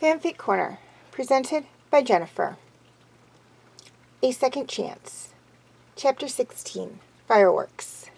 Fanfic Corner, presented by Jennifer. A Second Chance. Chapter 16, Fireworks.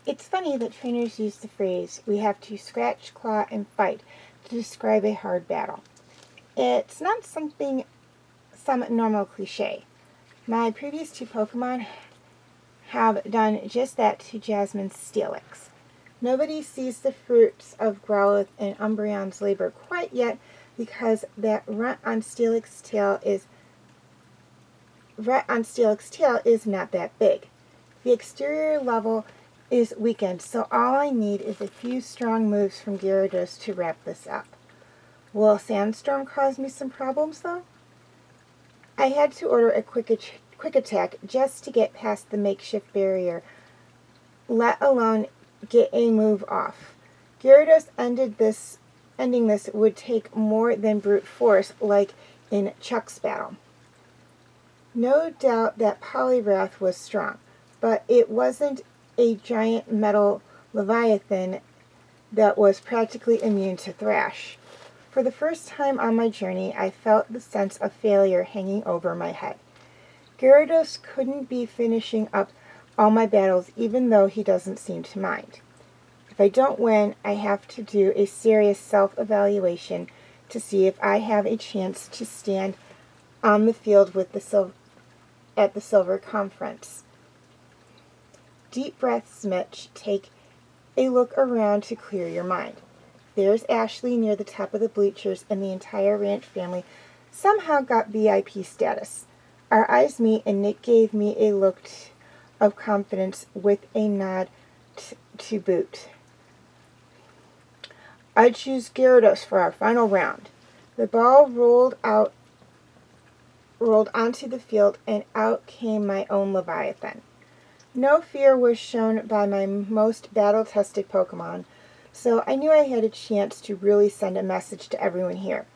It's funny that trainers use the phrase, "we have to scratch, claw, and fight," to describe a hard battle. It's not some normal cliche. My previous two Pokemon have done just that to Jasmine's Steelix. Nobody sees the fruits of Growlithe and Umbreon's labor quite yet, because that rut on Steelix's tail is not that big. The exterior level is weakened, so all I need is a few strong moves from Gyarados to wrap this up. Will Sandstorm cause me some problems, though? I had to order a quick attack just to get past the makeshift barrier, let alone get a move off. Gyarados ending this would take more than brute force, like in Chuck's battle. No doubt that Poliwrath was strong, but it wasn't a giant metal leviathan that was practically immune to Thrash. For the first time on my journey, I felt the sense of failure hanging over my head. Gyarados couldn't be finishing up all my battles, even though he doesn't seem to mind. If I don't win, I have to do a serious self-evaluation to see if I have a chance to stand on the field with at the Silver Conference. Deep breaths, Mitch. Take a look around to clear your mind. There's Ashley near the top of the bleachers, and the entire Ranch family somehow got VIP status. Our eyes meet, and Nick gave me a look of confidence with a nod to boot. I choose Gyarados for our final round. The ball rolled onto the field, and out came my own Leviathan. No fear was shown by my most battle-tested Pokemon, so I knew I had a chance to really send a message to everyone here.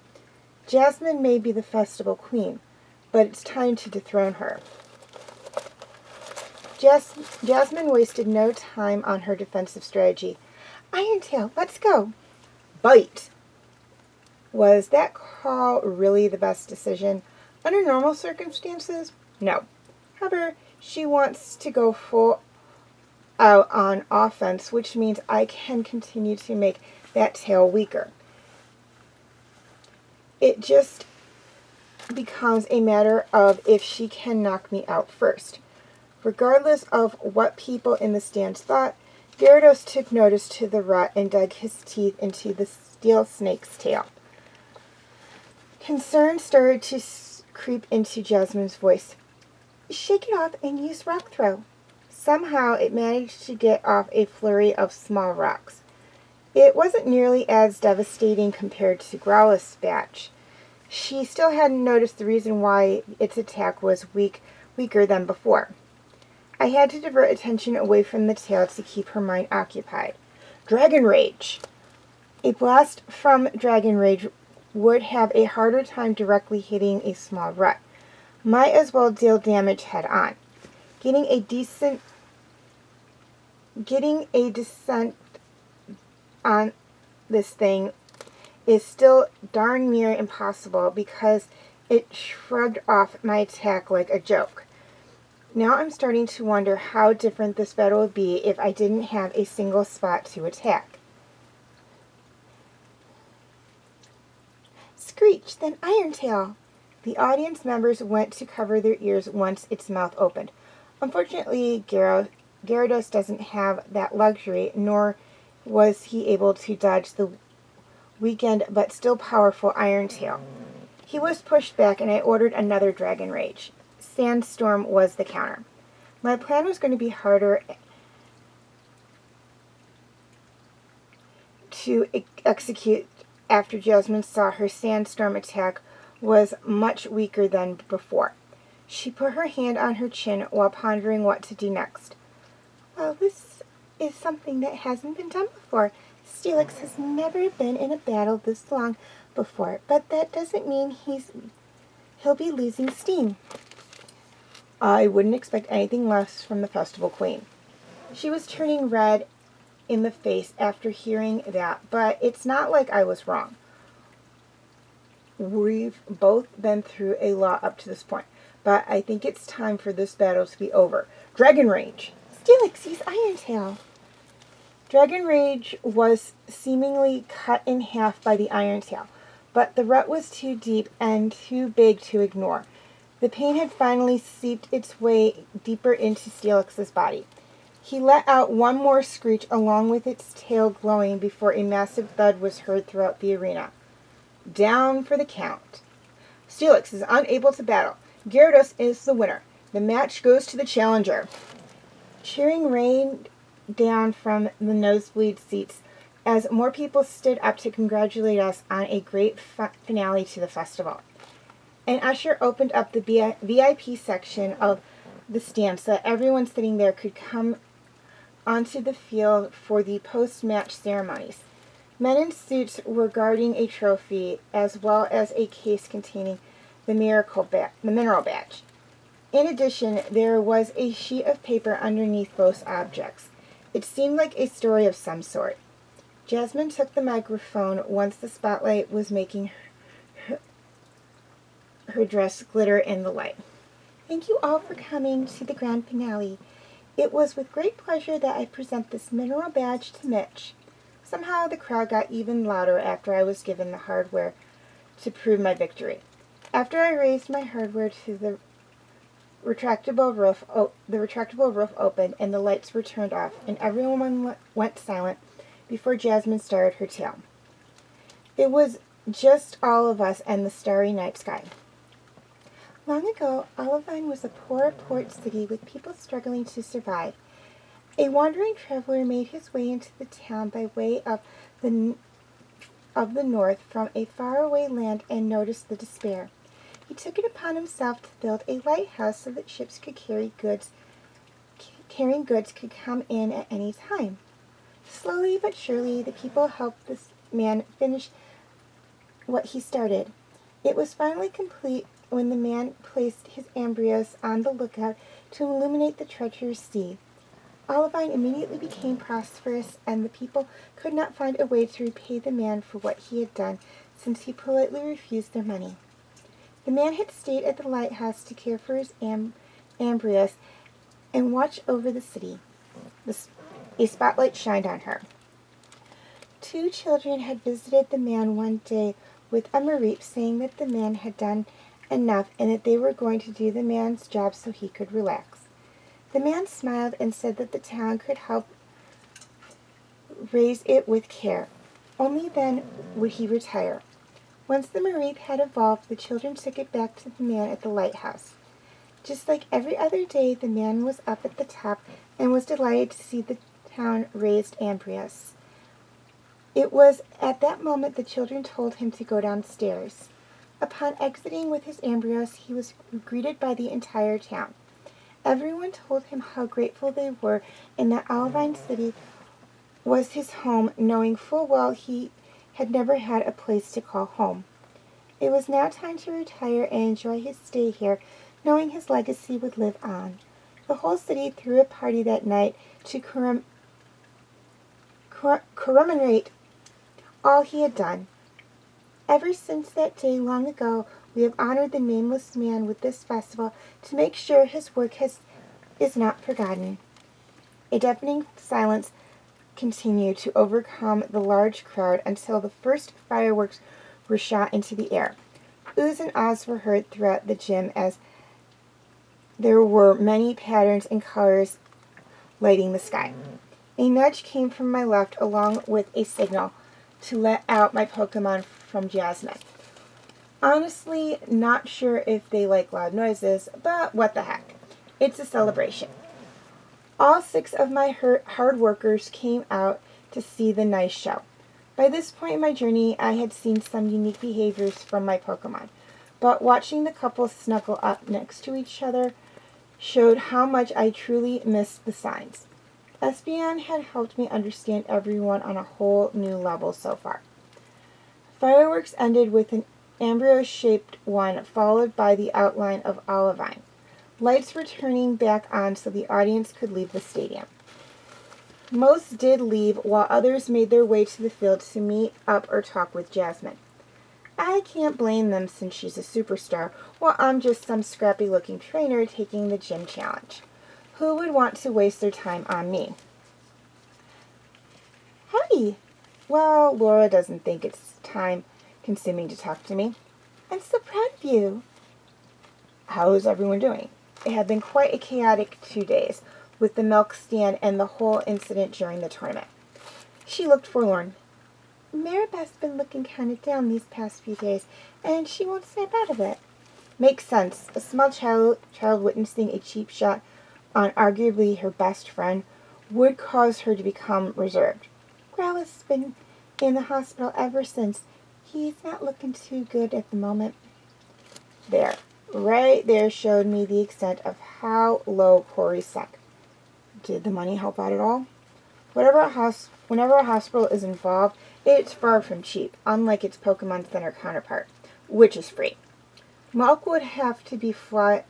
Jasmine may be the festival queen, but it's time to dethrone her. Jasmine wasted no time on her defensive strategy. Iron-Tail, let's go! Bite! Was that call really the best decision? Under normal circumstances, no. However, she wants to go full out on offense, which means I can continue to make that tail weaker. It just becomes a matter of if she can knock me out first. Regardless of what people in the stands thought, Gyarados took notice to the rut and dug his teeth into the steel snake's tail. Concern started to creep into Jasmine's voice. Shake it off and use Rock Throw. Somehow it managed to get off a flurry of small rocks. It wasn't nearly as devastating compared to Growlithe's batch. She still hadn't noticed the reason why its attack was weaker than before. I had to divert attention away from the tail to keep her mind occupied. Dragon Rage! A blast from Dragon Rage would have a harder time directly hitting a small rut. Might as well deal damage head on. Getting a descent on this thing is still darn near impossible because it shrugged off my attack like a joke. Now I'm starting to wonder how different this battle would be if I didn't have a single spot to attack. Screech, then Iron-Tail! The audience members went to cover their ears once its mouth opened. Unfortunately, Gyarados doesn't have that luxury, nor was he able to dodge the weakened but still powerful Iron-Tail. He was pushed back, and I ordered another Dragon Rage. Sandstorm was the counter. My plan was going to be harder to execute after Jasmine saw her Sandstorm attack was much weaker than before. She put her hand on her chin while pondering what to do next. Well, this is something that hasn't been done before. Steelix has never been in a battle this long before, but that doesn't mean he'll be losing steam. I wouldn't expect anything less from the Festival Queen. She was turning red in the face after hearing that, but it's not like I was wrong. We've both been through a lot up to this point, but I think it's time for this battle to be over. Dragon Rage! Steelix, use Iron-Tail! Dragon Rage was seemingly cut in half by the Iron-Tail, but the rut was too deep and too big to ignore. The pain had finally seeped its way deeper into Steelix's body. He let out one more screech along with its tail glowing before a massive thud was heard throughout the arena. down for the count. Steelix is unable to battle. Gyarados is the winner. The match goes to the challenger. Cheering rained down from the nosebleed seats as more people stood up to congratulate us on a great finale to the festival. An usher opened up the VIP section of the stand so that everyone sitting there could come onto the field for the post-match ceremonies. Men in suits were guarding a trophy as well as a case containing the mineral badge. In addition, there was a sheet of paper underneath both objects. It seemed like a story of some sort. Jasmine took the microphone once the spotlight was making her dress glitter in the light. Thank you all for coming to the grand finale. It was with great pleasure that I present this mineral badge to Mitch. Somehow the crowd got even louder after I was given the hardware to prove my victory. After I raised my hardware to the retractable roof opened and the lights were turned off and everyone went silent before Jasmine started her tale. It was just all of us and the starry night sky. Long ago, Olivine was a poor port city with people struggling to survive. A wandering traveler made his way into the town by way of the north from a faraway land and noticed the despair. He took it upon himself to build a lighthouse so that ships could carrying goods could come in at any time. Slowly but surely, the people helped this man finish what he started. It was finally complete when the man placed his Umbreon on the lookout to illuminate the treacherous sea. Olivine immediately became prosperous, and the people could not find a way to repay the man for what he had done, since he politely refused their money. The man had stayed at the lighthouse to care for his Umbreon and watch over the city. A spotlight shined on her. 2 children had visited the man one day with a Mareep saying that the man had done enough and that they were going to do the man's job so he could relax. The man smiled and said that the town could help raise it with care. Only then would he retire. Once the Mareep had evolved, the children took it back to the man at the lighthouse. Just like every other day, the man was up at the top and was delighted to see the town raised Umbreon. It was at that moment the children told him to go downstairs. Upon exiting with his Umbreon, he was greeted by the entire town. Everyone told him how grateful they were and that Olivine City was his home, knowing full well he had never had a place to call home. It was now time to retire and enjoy his stay here, knowing his legacy would live on. The whole city threw a party that night to commemorate all he had done. Ever since that day long ago, we have honored the nameless man with this festival to make sure his work is not forgotten. A deafening silence continued to overcome the large crowd until the first fireworks were shot into the air. Oohs and ahs were heard throughout the gym as there were many patterns and colors lighting the sky. A nudge came from my left along with a signal to let out my Pokemon from Jasmine. Honestly, not sure if they like loud noises, but what the heck. It's a celebration. All 6 of my hard workers came out to see the nice show. By this point in my journey, I had seen some unique behaviors from my Pokemon, but watching the couple snuggle up next to each other showed how much I truly missed the signs. Espeon had helped me understand everyone on a whole new level so far. Fireworks ended with an Umbreon-shaped one, followed by the outline of Olivine. Lights were turning back on so the audience could leave the stadium. Most did leave, while others made their way to the field to meet up or talk with Jasmine. I can't blame them since she's a superstar, while I'm just some scrappy-looking trainer taking the gym challenge. Who would want to waste their time on me? Howdy! Well, Laura doesn't think it's time-consuming to talk to me. I'm so proud of you. How's everyone doing? It had been quite a chaotic 2 days, with the milk stand and the whole incident during the tournament. She looked forlorn. Maribeth's been looking kind of down these past few days, and she won't snap out of it. Makes sense. A small child witnessing a cheap shot on arguably her best friend would cause her to become reserved. Growlith's been in the hospital ever since. He's not looking too good at the moment. There. Right there showed me the extent of how low Corey sunk. Did the money help out at all? Whenever a hospital is involved, it's far from cheap, unlike its Pokemon Center counterpart, which is free. Milk would have to be flying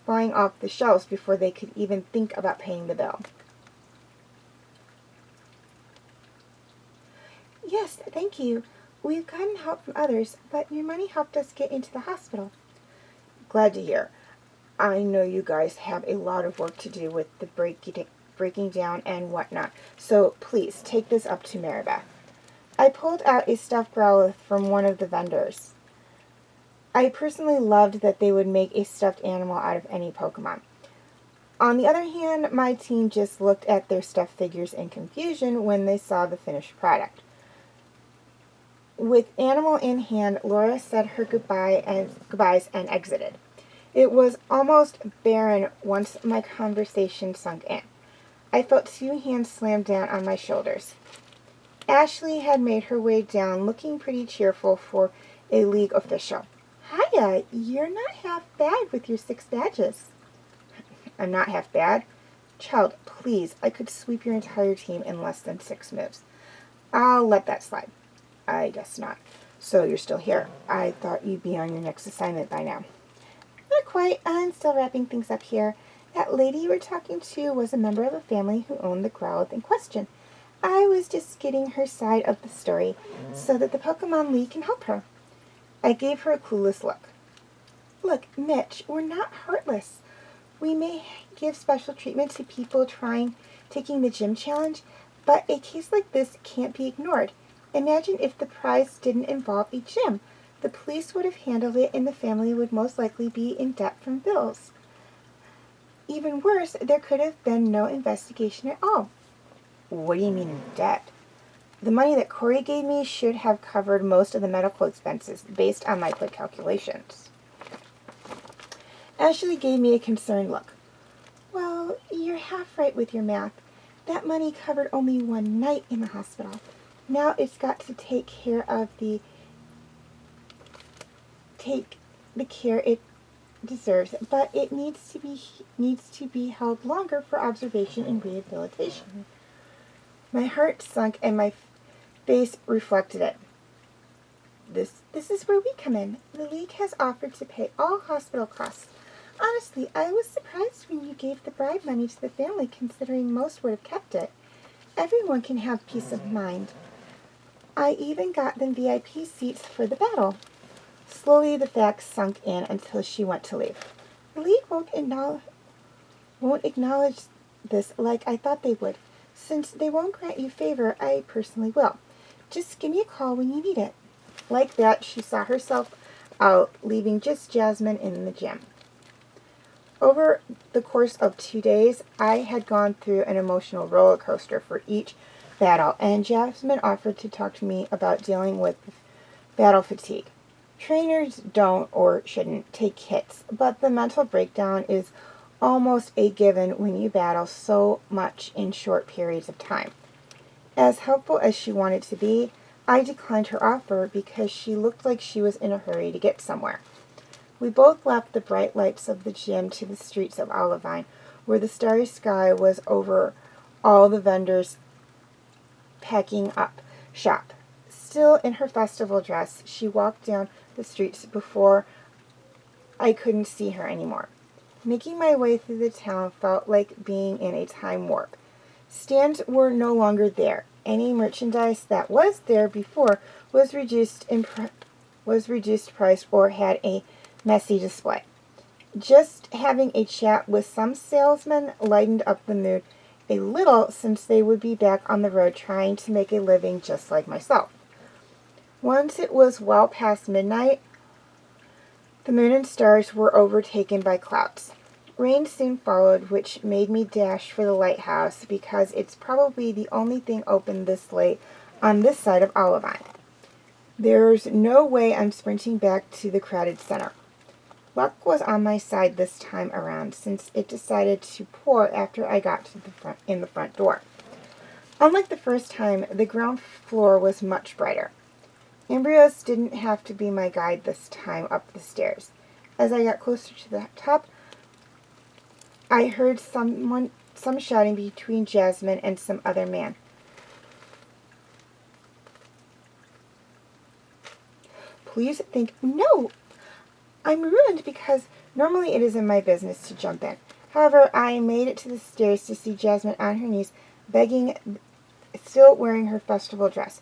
off the shelves before they could even think about paying the bill. Yes, thank you. We've gotten help from others, but your money helped us get into the hospital. Glad to hear. I know you guys have a lot of work to do with the breaking down and whatnot, so please take this up to Maribeth. I pulled out a stuffed Growlithe from one of the vendors. I personally loved that they would make a stuffed animal out of any Pokemon. On the other hand, my team just looked at their stuffed figures in confusion when they saw the finished product. With animal in hand, Laura said her goodbyes and exited. It was almost barren once my conversation sunk in. I felt 2 hands slam down on my shoulders. Ashley had made her way down, looking pretty cheerful for a league official. Hiya, you're not half bad with your 6 badges. I'm not half bad? Child, please, I could sweep your entire team in less than 6 moves. I'll let that slide. I guess not. So you're still here. I thought you'd be on your next assignment by now. Not quite. I'm still wrapping things up here. That lady you were talking to was a member of a family who owned the Growlithe in question. I was just getting her side of the story so that the Pokemon League can help her. I gave her a clueless look. Look, Mitch, we're not heartless. We may give special treatment to people taking the gym challenge, but a case like this can't be ignored. Imagine if the prize didn't involve a gym. The police would have handled it and the family would most likely be in debt from bills. Even worse, there could have been no investigation at all. What do you mean in debt? The money that Corey gave me should have covered most of the medical expenses based on my quick calculations. Ashley gave me a concerned look. Well, you're half right with your math. That money covered only 1 night in the hospital. Now it's got to take the care it deserves, but it needs to be held longer for observation and rehabilitation. My heart sunk and my face reflected it. This is where we come in. The league has offered to pay all hospital costs. Honestly, I was surprised when you gave the bribe money to the family, considering most would have kept it. Everyone can have peace of mind. I even got them VIP seats for the battle. Slowly the facts sunk in until she went to leave. The league won't acknowledge this like I thought they would. Since they won't grant you favor, I personally will. Just give me a call when you need it. Like that, she saw herself out, leaving just Jasmine in the gym. Over the course of 2 days, I had gone through an emotional roller coaster for each battle, and Jasmine offered to talk to me about dealing with battle fatigue. Trainers don't or shouldn't take hits, but the mental breakdown is almost a given when you battle so much in short periods of time. As helpful as she wanted to be, I declined her offer because she looked like she was in a hurry to get somewhere. We both left the bright lights of the gym to the streets of Olivine, where the starry sky was over all the vendors packing up shop. Still in her festival dress, she walked down the streets before I couldn't see her anymore. Making my way through the town felt like being in a time warp. Stands were no longer there. Any merchandise that was there before was reduced price or had a messy display. Just having a chat with some salesman lightened up the mood a little, since they would be back on the road trying to make a living just like myself. Once it was well past midnight, the moon and stars were overtaken by clouds. Rain soon followed, which made me dash for the lighthouse because it's probably the only thing open this late on this side of Olivine. There's no way I'm sprinting back to the crowded center. Luck was on my side this time around, since it decided to pour after I got to the front door. Unlike the first time, the ground floor was much brighter. Umbreon didn't have to be my guide this time up the stairs. As I got closer to the top, I heard some shouting between Jasmine and some other man. Please think, no, I'm ruined because normally it isn't my business to jump in. However, I made it to the stairs to see Jasmine on her knees, begging, still wearing her festival dress.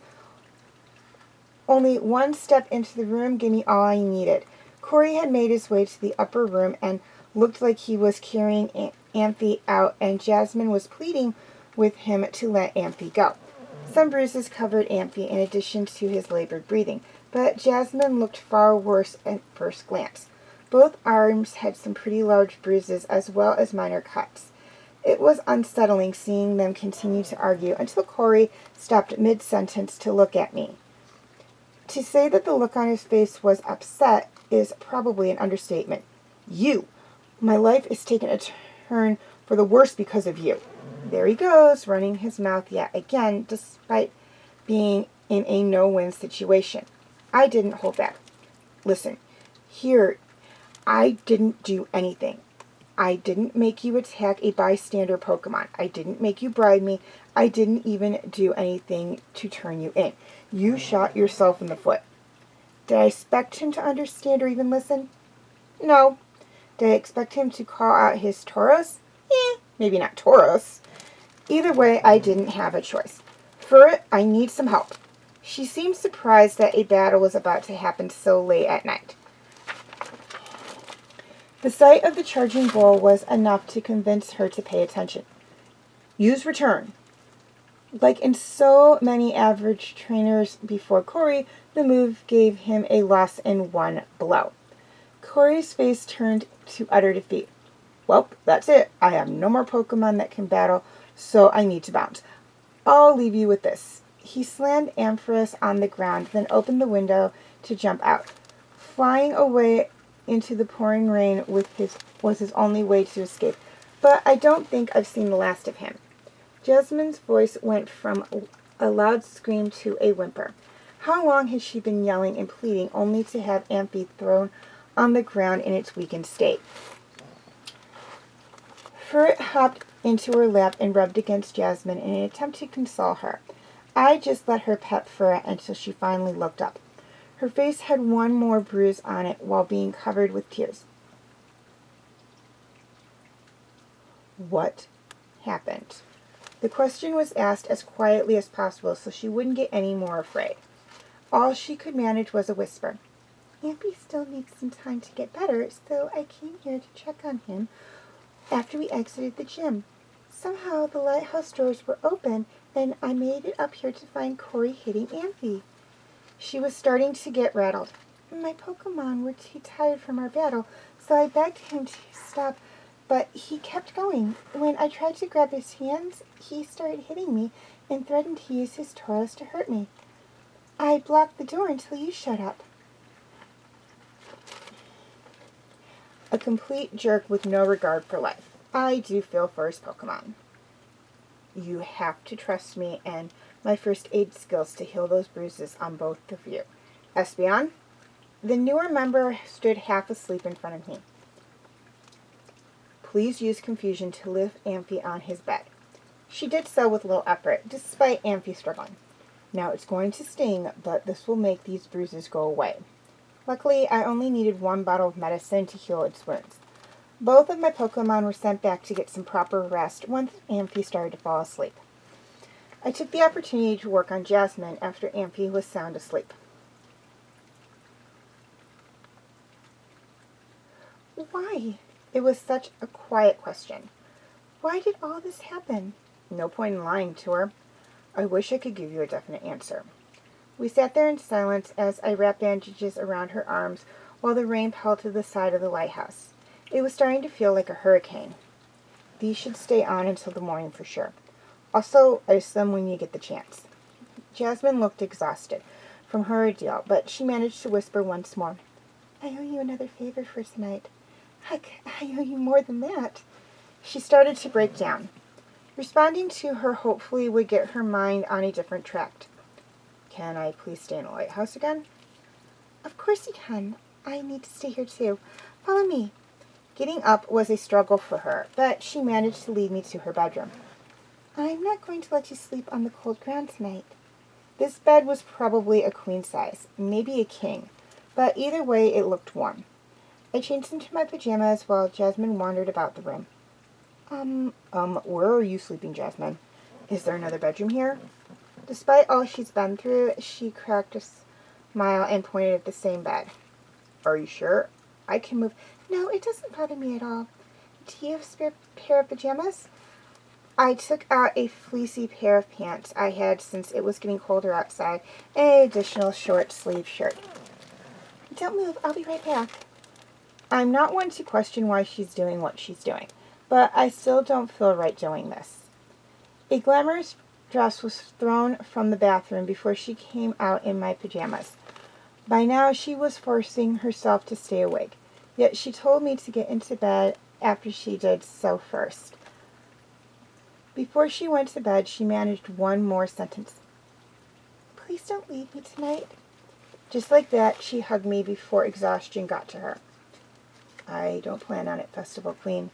Only one step into the room gave me all I needed. Corey had made his way to the upper room and looked like he was carrying Amphi out, and Jasmine was pleading with him to let Amphi go. Some bruises covered Amphi in addition to his labored breathing, but Jasmine looked far worse at first glance. Both arms had some pretty large bruises as well as minor cuts. It was unsettling seeing them continue to argue until Corey stopped mid-sentence to look at me. To say that the look on his face was upset is probably an understatement. You! My life is taking a turn for the worse because of you. There he goes, running his mouth yet again, despite being in a no-win situation. I didn't hold back. Listen, here, I didn't do anything. I didn't make you attack a bystander Pokemon. I didn't make you bribe me. I didn't even do anything to turn you in. You shot yourself in the foot. Did I expect him to understand or even listen? No. Did I expect him to call out his Tauros? Maybe not Tauros. Either way, I didn't have a choice. For it, I need some help. She seemed surprised that a battle was about to happen so late at night. The sight of the charging bull was enough to convince her to pay attention. Use return. Like in so many average trainers before Corey, the move gave him a loss in one blow. Corey's face turned to utter defeat. Well, that's it. I have no more Pokemon that can battle, so I need to bounce. I'll leave you with this. He slammed Ampharos on the ground, then opened the window to jump out. Flying away into the pouring rain was his only way to escape, but I don't think I've seen the last of him. Jasmine's voice went from a loud scream to a whimper. How long had she been yelling and pleading only to have Amphi thrown on the ground in its weakened state? Furret hopped into her lap and rubbed against Jasmine in an attempt to console her. I just let her pet Furret until she finally looked up. Her face had one more bruise on it while being covered with tears. What happened? The question was asked as quietly as possible so she wouldn't get any more afraid. All she could manage was a whisper. Amphi still needs some time to get better, so I came here to check on him after we exited the gym. Somehow the lighthouse doors were open, and I made it up here to find Corey hitting Amphi. She was starting to get rattled. My Pokemon were too tired from our battle, so I begged him to stop, but he kept going. When I tried to grab his hands, he started hitting me and threatened to use his Tauros to hurt me. I blocked the door until you shut up. A complete jerk with no regard for life. I do feel for his Pokemon. You have to trust me and my first aid skills to heal those bruises on both of you. Espeon? The newer member stood half asleep in front of me. Please use confusion to lift Amphi on his bed. She did so with little effort, despite Amphi struggling. Now it's going to sting, but this will make these bruises go away. Luckily, I only needed one bottle of medicine to heal its wounds. Both of my Pokemon were sent back to get some proper rest once Amphi started to fall asleep. I took the opportunity to work on Jasmine after Amphi was sound asleep. Why? It was such a quiet question. Why did all this happen? No point in lying to her. I wish I could give you a definite answer. We sat there in silence as I wrapped bandages around her arms while the rain pelted the side of the lighthouse. It was starting to feel like a hurricane. These should stay on until the morning for sure. Also, ice them when you get the chance. Jasmine looked exhausted from her ordeal, but she managed to whisper once more, I owe you another favor for tonight. Heck, I owe you more than that. She started to break down. Responding to her hopefully would get her mind on a different track. Can I please stay in the lighthouse again? Of course you can. I need to stay here too. Follow me. Getting up was a struggle for her, but she managed to lead me to her bedroom. I'm not going to let you sleep on the cold ground tonight. This bed was probably a queen size, maybe a king, but either way it looked warm. I changed into my pajamas while Jasmine wandered about the room. Where are you sleeping, Jasmine? Is there another bedroom here? Despite all she's been through, she cracked a smile and pointed at the same bed. Are you sure? I can move. No, it doesn't bother me at all. Do you have a spare pair of pajamas? I took out a fleecy pair of pants I had since it was getting colder outside, and an additional short sleeve shirt. Don't move, I'll be right back. I'm not one to question why she's doing what she's doing, but I still don't feel right doing this. A glamorous dress was thrown from the bathroom before she came out in my pajamas. By now she was forcing herself to stay awake, yet she told me to get into bed after she did so first. Before she went to bed, she managed one more sentence. Please don't leave me tonight. Just like that, she hugged me before exhaustion got to her. I don't plan on it, Festival Queen.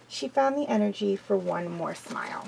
She found the energy for one more smile.